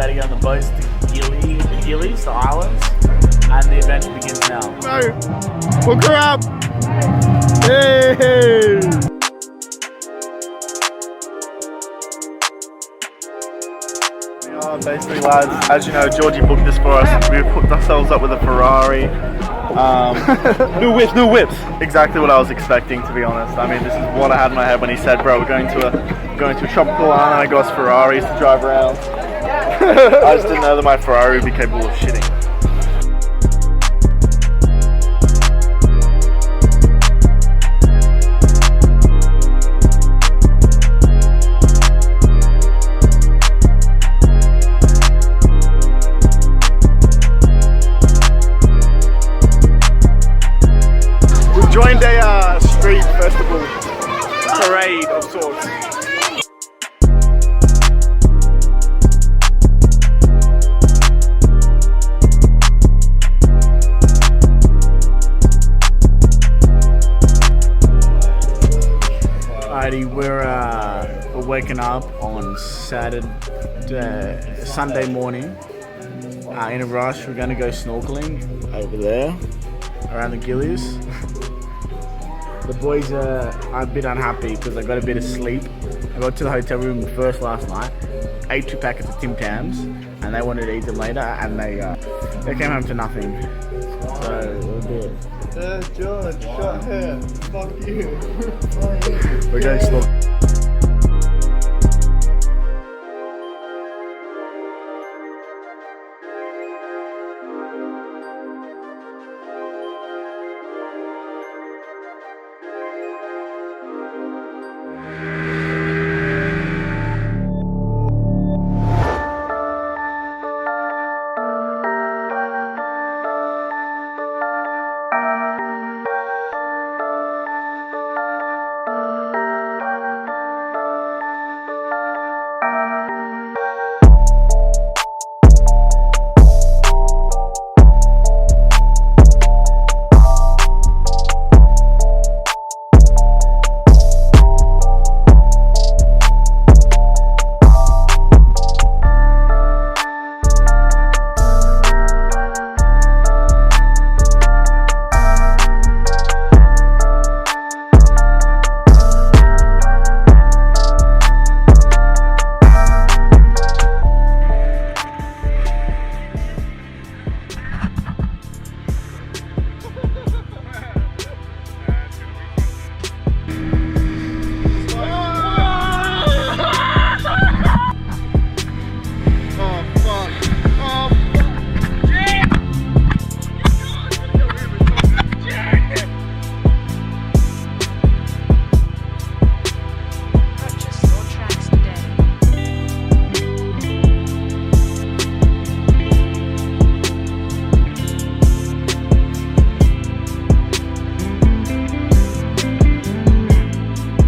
about to get on the boats to Gilis, the islands, and the adventure begins now. No! Hook her up! Hey! Basically, lads, as you know, Georgie booked this for us. We've hooked ourselves up with a Ferrari. New whips. Exactly what I was expecting, to be honest. I mean, this is what I had in my head when he said, "Bro, we're going to a tropical island." I got us Ferraris to drive around. I just didn't know that my Ferrari would be capable of shitting. Joined a street festival parade of sorts. Alrighty, we're waking up on Sunday morning in a rush. We're gonna go snorkeling over there around the Gilis. The boys are a bit unhappy because I got a bit of sleep. I got to the hotel room first last night, ate 2 packets of Tim Tams, and they wanted to eat them later, and they came home to nothing. So we're good. George, shut here. Fuck you. We're going snorkeling.